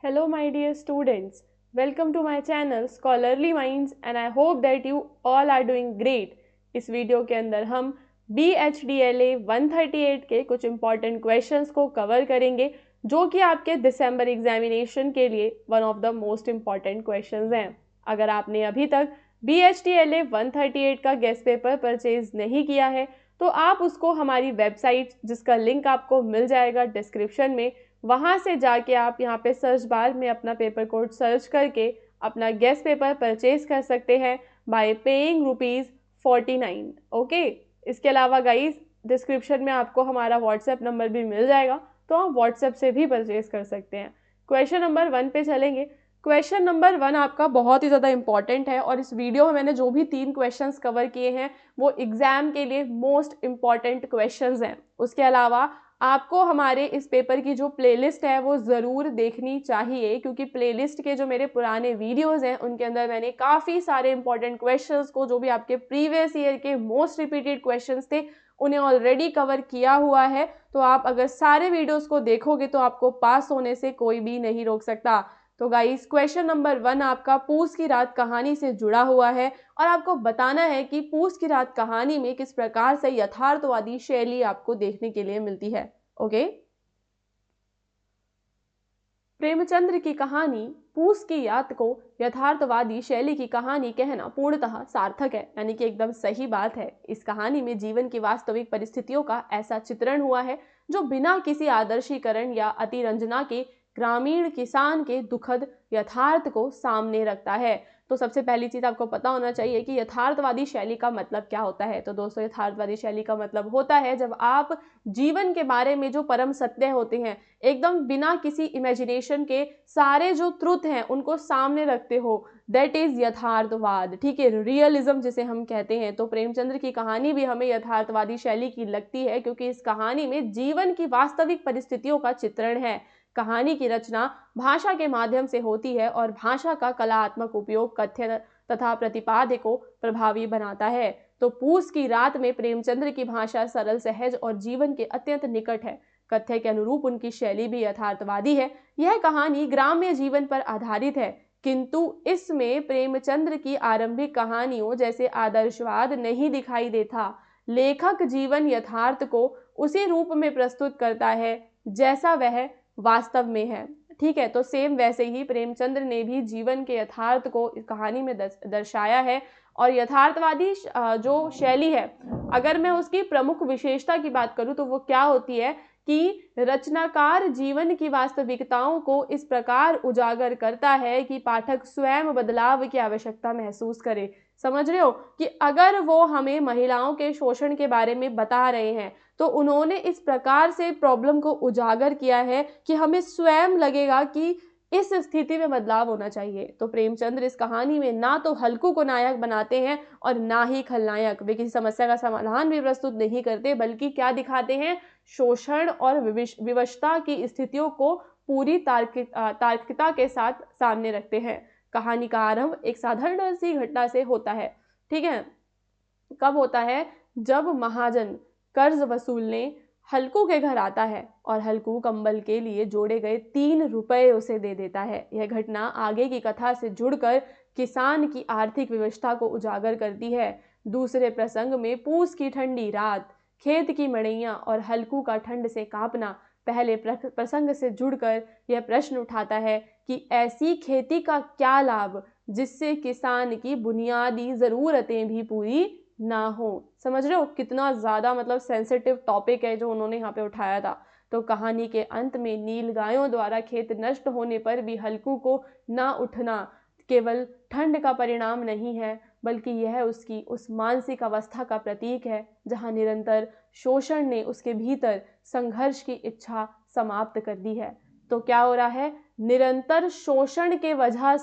Hello, my dear students. Welcome to my channel Scholarly Minds and I hope that you all are doing great. इस video के अंदर हम BHDLA 138 के कुछ important questions को cover करेंगे जो कि आपके दिसंबर एग्जामिनेशन के लिए one of the most important questions हैं। अगर आपने अभी तक BHDLA 138 का गेस्ट पेपर परचेज नहीं किया है तो आप उसको हमारी वेबसाइट जिसका लिंक आपको मिल जाएगा डिस्क्रिप्शन में, वहाँ से जाके आप यहाँ पे सर्च बार में अपना पेपर कोड सर्च करके अपना गेस्ट पेपर परचेज कर सकते हैं बाय पेइंग ₹49। ओके, इसके अलावा गाइस डिस्क्रिप्शन में आपको हमारा व्हाट्सएप नंबर भी मिल जाएगा तो आप व्हाट्सएप से भी परचेज कर सकते हैं। क्वेश्चन नंबर 1 पे चलेंगे। क्वेश्चन नंबर 1 आपका बहुत ही ज़्यादा इंपॉर्टेंट है और इस वीडियो में मैंने जो भी 3 क्वेश्चंस कवर किए हैं वो एग्जाम के लिए मोस्ट इम्पॉर्टेंट क्वेश्चंस हैं। उसके अलावा आपको हमारे इस पेपर की जो प्लेलिस्ट है वो ज़रूर देखनी चाहिए क्योंकि प्लेलिस्ट के जो मेरे पुराने वीडियोस हैं उनके अंदर मैंने काफ़ी सारे इंपॉर्टेंट क्वेश्चंस को जो भी आपके प्रीवियस ईयर के मोस्ट रिपीटेड क्वेश्चंस थे उन्हें ऑलरेडी कवर किया हुआ है। तो आप अगर सारे वीडियोस को देखोगे तो आपको पास होने से कोई भी नहीं रोक सकता। तो गाइस क्वेश्चन नंबर 1 आपका पूस की रात कहानी से जुड़ा हुआ है और आपको बताना है कि पूस की रात कहानी में किस प्रकार से यथार्थवादी शैली आपको देखने के लिए मिलती है। ओके, प्रेमचंद्र की कहानी पूस की याद को यथार्थवादी शैली की कहानी कहना पूर्णतः सार्थक है, यानी कि एकदम सही बात है। इस कहानी में जीवन की वास्तविक परिस्थितियों का ऐसा चित्रण हुआ है जो बिना किसी आदर्शीकरण या अतिरंजना के ग्रामीण किसान के दुखद यथार्थ को सामने रखता है। तो सबसे पहली चीज आपको पता होना चाहिए कि यथार्थवादी शैली का मतलब क्या होता है। तो दोस्तों, यथार्थवादी शैली का मतलब होता है जब आप जीवन के बारे में जो परम सत्य होते हैं एकदम बिना किसी इमेजिनेशन के सारे जो ट्रुथ हैं उनको सामने रखते हो, दैट इज यथार्थवाद। ठीक है, रियलिज्म जिसे हम कहते हैं। तो प्रेमचंद्र की कहानी भी हमें यथार्थवादी शैली की लगती है क्योंकि इस कहानी में जीवन की वास्तविक परिस्थितियों का चित्रण है। कहानी की रचना भाषा के माध्यम से होती है और भाषा का कलात्मक उपयोग कथ्य तथा प्रतिपाद्य को प्रभावी बनाता है। तो पूस की रात में प्रेमचंद्र की भाषा सरल, सहज और जीवन के अत्यंत निकट है। कथ्य के अनुरूप उनकी शैली भी यथार्थवादी है। यह कहानी ग्राम्य जीवन पर आधारित है किंतु इसमें प्रेमचंद्र की आरंभिक कहानियों जैसे आदर्शवाद नहीं दिखाई देता। लेखक जीवन यथार्थ को उसी रूप में प्रस्तुत करता है जैसा वह वास्तव में है। ठीक है, तो सेम वैसे ही प्रेमचंद्र ने भी जीवन के यथार्थ को इस कहानी में दर्शाया है। और यथार्थवादी जो शैली है, अगर मैं उसकी प्रमुख विशेषता की बात करूं तो वो क्या होती है कि रचनाकार जीवन की वास्तविकताओं को इस प्रकार उजागर करता है कि पाठक स्वयं बदलाव की आवश्यकता महसूस करे। समझ रहे हो कि अगर वो हमें महिलाओं के शोषण के बारे में बता रहे हैं तो उन्होंने इस प्रकार से प्रॉब्लम को उजागर किया है कि हमें स्वयं लगेगा कि इस स्थिति में बदलाव होना चाहिए। तो प्रेमचंद्र इस कहानी में ना तो हल्कू को नायक बनाते हैं और ना ही खलनायक। वे किसी समस्या का समाधान भी प्रस्तुत नहीं करते बल्कि क्या दिखाते हैं, शोषण और विवशता की स्थितियों को पूरी तार्किकता के साथ सामने रखते हैं। कहानी का आरंभ एक साधारण सी घटना से होता है। ठीक है, कब होता है, जब महाजन कर्ज वसूलने हल्कू के घर आता है और हल्कू कंबल के लिए जोड़े गए 3 रुपए उसे दे देता है। यह घटना आगे की कथा से जुड़कर किसान की आर्थिक व्यवस्था को उजागर करती है। दूसरे प्रसंग में पूस की ठंडी रात, खेत की मड़ैया और हल्कू का ठंड से कांपना पहले प्रसंग से जुड़कर यह प्रश्न उठाता है कि ऐसी खेती का क्या लाभ जिससे किसान की बुनियादी जरूरतें भी पूरी ना हो। समझ रहे हो कितना ज्यादा मतलब सेंसिटिव टॉपिक है जो उन्होंने यहाँ पे उठाया था। तो कहानी के अंत में नील गायों द्वारा खेत नष्ट होने पर भी हल्कू को ना उठना केवल ठंड का परिणाम नहीं है बल्कि यह उसकी उस मानसिक अवस्था का प्रतीक है जहाँ निरंतर शोषण ने उसके भीतर संघर्ष की इच्छा समाप्त कर दी है। तो क्या हो रहा है, निरंतर शोषण के वजह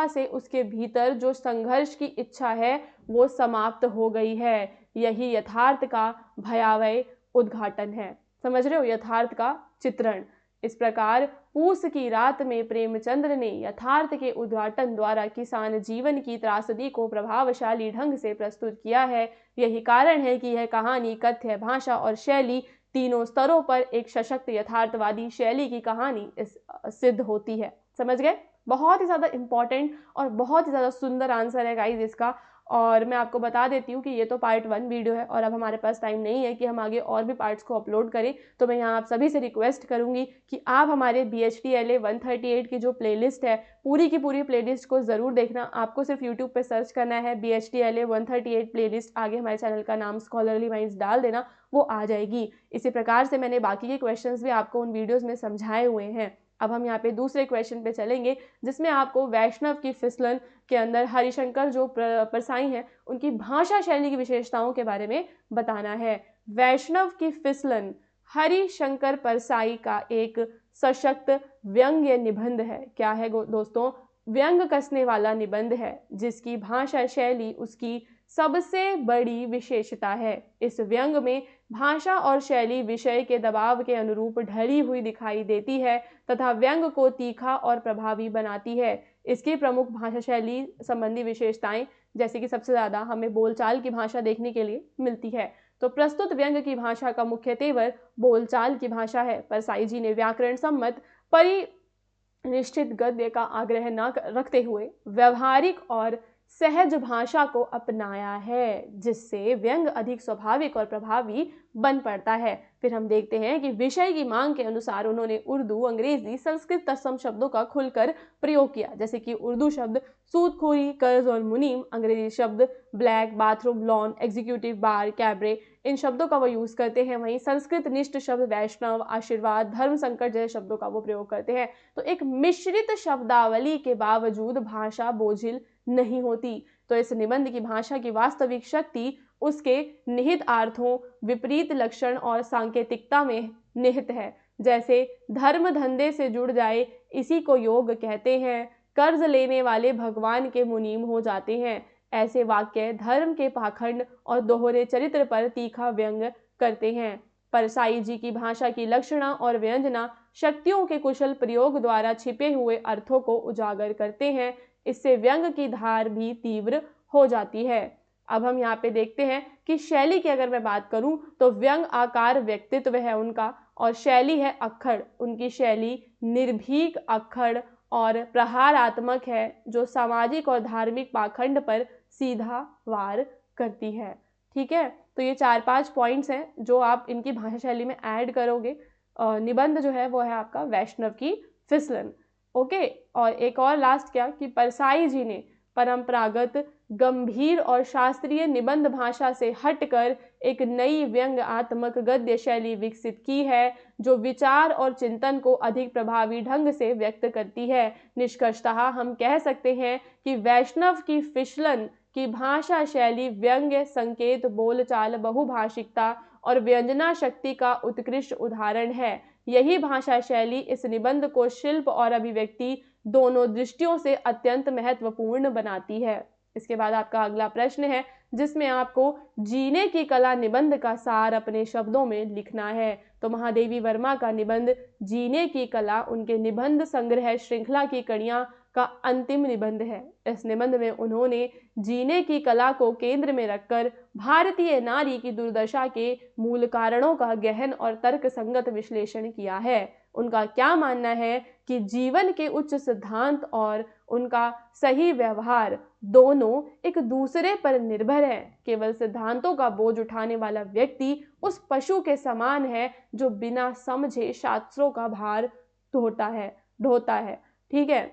से उसके भीतर जो संघर्ष की इच्छा है वो समाप्त हो गई है। यही यथार्थ का भयावह उद्घाटन है। समझ रहे हो, यथार्थ का चित्रण। इस प्रकार पूस की रात में प्रेमचंद्र ने यथार्थ के उद्घाटन द्वारा किसान जीवन की त्रासदी को प्रभावशाली ढंग से प्रस्तुत किया है। यही कारण है कि यह कहानी कथ्य भाषा और शैली तीनों स्तरों पर एक सशक्त यथार्थवादी शैली की कहानी इस सिद्ध होती है। समझ गए? बहुत ही ज़्यादा इंपॉर्टेंट और बहुत ही ज़्यादा सुंदर आंसर है गाइज इसका। और मैं आपको बता देती हूँ कि ये तो पार्ट 1 वीडियो है और अब हमारे पास टाइम नहीं है कि हम आगे और भी पार्ट्स को अपलोड करें। तो मैं यहाँ आप सभी से रिक्वेस्ट करूँगी कि आप हमारे BHTLA 138 की जो प्लेलिस्ट है, पूरी की पूरी प्लेलिस्ट को ज़रूर देखना। आपको सिर्फ यूट्यूब पे सर्च करना है BHTLA 138 प्लेलिस्ट, आगे हमारे चैनल का नाम स्कॉलरली माइंड्स डाल देना, वो आ जाएगी। इसी प्रकार से मैंने बाकी के क्वेश्चंस भी आपको उन वीडियोज़ में समझाए हुए हैं। अब हम यहाँ पे दूसरे क्वेश्चन पे चलेंगे, जिसमें आपको वैष्णव की फिसलन के अंदर हरिशंकर जो परसाई हैं उनकी भाषा शैली की विशेषताओं के बारे में बताना है। वैष्णव की फिसलन हरिशंकर परसाई का एक सशक्त व्यंग्य निबंध है। क्या है दोस्तों? व्यंग कसने वाला निबंध है, जिसकी भाषा शैली उसकी सबसे बड़ी विशेषता है। इस व्यंग में भाषा और शैली विषय के दबाव के अनुरूप ढली हुई दिखाई देती है तथा व्यंग को तीखा और प्रभावी बनाती है। इसकी प्रमुख भाषा शैली संबंधी विशेषताएं, जैसे कि सबसे ज़्यादा हमें बोलचाल की भाषा देखने के लिए मिलती है। तो प्रस्तुत व्यंग की भाषा का मुख्य तेवर बोलचाल की भाषा है। परसाई जी ने व्याकरण सम्मत परिनिष्ठित गद्य का आग्रह न रखते हुए व्यवहारिक और सहज भाषा को अपनाया है, जिससे व्यंग अधिक स्वाभाविक और प्रभावी बन पड़ता है। फिर हम देखते हैं कि विषय की मांग के अनुसार उन्होंने उर्दू, अंग्रेजी, संस्कृत तत्सम शब्दों का खुलकर प्रयोग किया। जैसे कि उर्दू शब्द सूदखोरी, कर्ज और मुनीम, अंग्रेजी शब्द ब्लैक, बाथरूम, लॉन, एग्जीक्यूटिव, बार, कैबरे, इन शब्दों का वो यूज़ करते हैं। वहीं संस्कृत निष्ठ शब्द वैष्णव, आशीर्वाद, धर्म संकट जैसे शब्दों का वो प्रयोग करते हैं। तो एक मिश्रित शब्दावली के बावजूद भाषा बोझिल नहीं होती। तो इस निबंध की भाषा की वास्तविक शक्ति उसके निहित अर्थों, विपरीत लक्षण और सांकेतिकता में निहित है। जैसे धर्म धंधे से जुड़ जाए, इसी को योग कहते हैं। कर्ज लेने वाले भगवान के मुनीम हो जाते हैं। ऐसे वाक्य धर्म के पाखंड और दोहरे चरित्र पर तीखा व्यंग करते हैं। परसाई जी की भाषा की लक्षणा और व्यंजना शक्तियों के कुशल प्रयोग द्वारा छिपे हुए अर्थों को उजागर करते हैं। इससे व्यंग की धार भी तीव्र हो जाती है। अब हम यहाँ पे देखते हैं कि शैली की अगर मैं बात करूं तो व्यंग आकार व्यक्तित्व है उनका, और शैली है अक्खड़। उनकी शैली निर्भीक, अक्खड़ और प्रहारात्मक है, जो सामाजिक और धार्मिक पाखंड पर सीधा वार करती है। ठीक है, तो ये 4-5 पॉइंट्स हैं जो आप इनकी भाषा शैली में ऐड करोगे। निबंध जो है वो है आपका वैष्णव की फिसलन। ओके, और एक और लास्ट क्या कि परसाई जी ने परंपरागत, गंभीर और शास्त्रीय निबंध भाषा से हटकर एक नई व्यंग्यात्मक गद्य शैली विकसित की है, जो विचार और चिंतन को अधिक प्रभावी ढंग से व्यक्त करती है। निष्कर्षतः हम कह सकते हैं कि वैष्णव की फिसलन की भाषा शैली व्यंग्य, संकेत, बोलचाल, बहुभाषिकता और व्यंजना शक्ति का उत्कृष्ट उदाहरण है। यही भाषा शैली इस निबंध को शिल्प और अभिव्यक्ति दोनों दृष्टियों से अत्यंत महत्वपूर्ण बनाती है। इसके बाद आपका अगला प्रश्न है, जिसमें आपको जीने की कला निबंध का सार अपने शब्दों में लिखना है। तो महादेवी वर्मा का निबंध जीने की कला उनके निबंध संग्रह श्रृंखला की कड़ियां का अंतिम निबंध है। इस निबंध में उन्होंने जीने की कला को केंद्र में रखकर भारतीय नारी की दुर्दशा के मूल कारणों का गहन और तर्कसंगत विश्लेषण किया है। उनका क्या मानना है कि जीवन के उच्च सिद्धांत और उनका सही व्यवहार दोनों एक दूसरे पर निर्भर है। केवल सिद्धांतों का बोझ उठाने वाला व्यक्ति उस पशु के समान है जो बिना समझे शास्त्रों का भार ढोता है। ठीक है,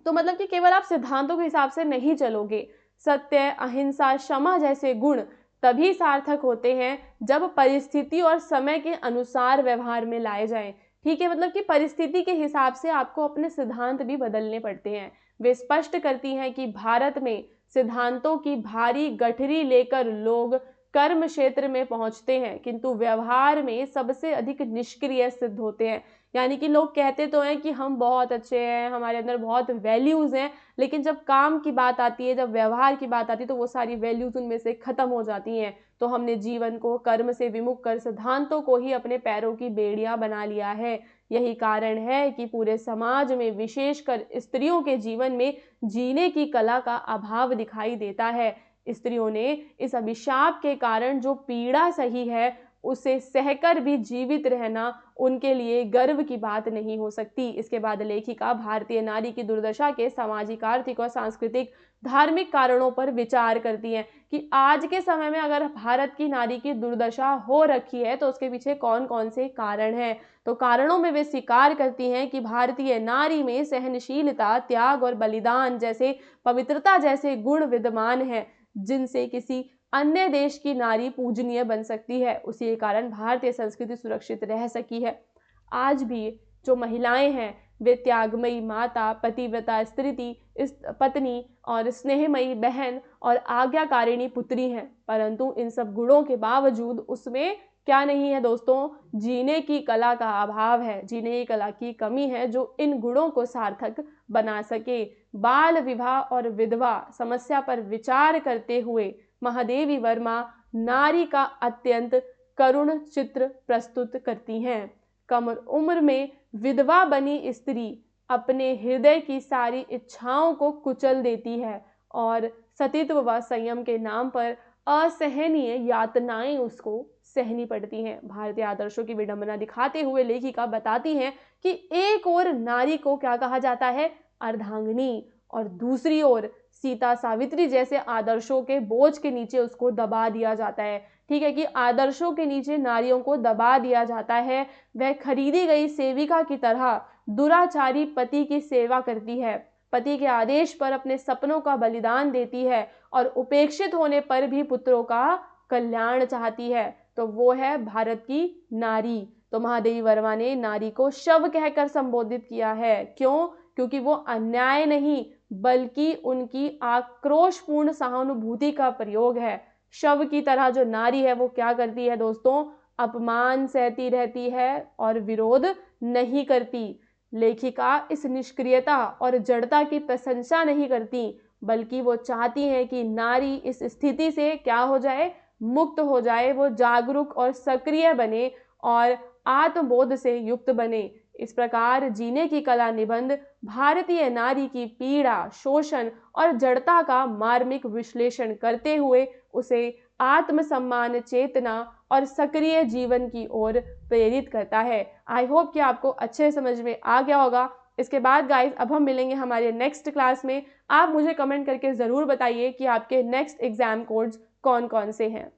तो मतलब कि केवल आप सिद्धांतों के हिसाब से नहीं चलोगे। सत्य, अहिंसा, क्षमा जैसे गुण तभी सार्थक होते हैं जब परिस्थिति और समय के अनुसार व्यवहार में लाए जाएं। ठीक है, मतलब कि परिस्थिति के हिसाब से आपको अपने सिद्धांत भी बदलने पड़ते हैं। वे स्पष्ट करती हैं कि भारत में सिद्धांतों की भारी गठरी लेकर लोग कर्म क्षेत्र में पहुंचते हैं, किंतु व्यवहार में सबसे अधिक निष्क्रिय सिद्ध होते हैं। यानी कि लोग कहते तो हैं कि हम बहुत अच्छे हैं, हमारे अंदर बहुत वैल्यूज़ हैं, लेकिन जब काम की बात आती है, जब व्यवहार की बात आती है, तो वो सारी वैल्यूज़ उनमें से ख़त्म हो जाती हैं। तो हमने जीवन को कर्म से विमुख कर सिद्धांतों को ही अपने पैरों की बेड़ियां बना लिया है। यही कारण है कि पूरे समाज में, विशेषकर स्त्रियों के जीवन में जीने की कला का अभाव दिखाई देता है। स्त्रियों ने इस अभिशाप के कारण जो पीड़ा सही है, उसे सहकर भी जीवित रहना उनके लिए गर्व की बात नहीं हो सकती। इसके बाद लेखिका भारतीय नारी की दुर्दशा के सामाजिक, आर्थिक और सांस्कृतिक धार्मिक कारणों पर विचार करती हैं कि आज के समय में अगर भारत की नारी की दुर्दशा हो रखी है तो उसके पीछे कौन कौन से कारण हैं। तो कारणों में वे स्वीकार करती हैं कि भारतीय नारी में सहनशीलता, त्याग और बलिदान जैसे, पवित्रता जैसे गुण विद्यमान हैं जिनसे किसी अन्य देश की नारी पूजनीय बन सकती है। उसी के कारण भारतीय संस्कृति सुरक्षित रह सकी है। आज भी जो महिलाएं हैं वे त्यागमयी माता, पतिव्रता पत्नी और स्नेहमयी बहन और आज्ञाकारिणी पुत्री हैं, परंतु इन सब गुणों के बावजूद उसमें क्या नहीं है दोस्तों, जीने की कला का अभाव है, जीने की कला की कमी है जो इन गुणों को सार्थक बना सके। बाल विवाह और विधवा समस्या पर विचार करते हुए महादेवी वर्मा नारी का अत्यंत करुण चित्र प्रस्तुत करती हैं। कम उम्र में विधवा बनी स्त्री अपने हृदय की सारी इच्छाओं को कुचल देती है और सतीत्व व संयम के नाम पर असहनीय यातनाएं उसको सहनी पड़ती हैं। भारतीय आदर्शों की विडंबना दिखाते हुए लेखिका बताती हैं कि एक ओर नारी को क्या कहा जाता है, अर्धांगिनी, और दूसरी ओर सीता सावित्री जैसे आदर्शों के बोझ के नीचे उसको दबा दिया जाता है। ठीक है कि आदर्शों के नीचे नारियों को दबा दिया जाता है। वह खरीदी गई सेविका की तरह दुराचारी पति की सेवा करती है, पति के आदेश पर अपने सपनों का बलिदान देती है और उपेक्षित होने पर भी पुत्रों का कल्याण चाहती है। तो वो है भारत की नारी। तो महादेवी वर्मा ने नारी को शव कहकर संबोधित किया है। क्यों? क्योंकि वो अन्याय नहीं बल्कि उनकी आक्रोशपूर्ण सहानुभूति का प्रयोग है। शव की तरह जो नारी है वो क्या करती है दोस्तों, अपमान सहती रहती है और विरोध नहीं करती। लेखिका इस निष्क्रियता और जड़ता की प्रशंसा नहीं करती बल्कि वो चाहती है कि नारी इस स्थिति से क्या हो जाए, मुक्त हो जाए, वो जागरूक और सक्रिय बने और आत्मबोध से युक्त बने। इस प्रकार जीने की कला निबंध भारतीय नारी की पीड़ा, शोषण और जड़ता का मार्मिक विश्लेषण करते हुए उसे आत्मसम्मान, चेतना और सक्रिय जीवन की ओर प्रेरित करता है। आई होप कि आपको अच्छे समझ में आ गया होगा। इसके बाद गाइस अब हम मिलेंगे हमारे नेक्स्ट क्लास में। आप मुझे कमेंट करके ज़रूर बताइए कि आपके नेक्स्ट एग्जाम कोड्स कौन कौन से हैं।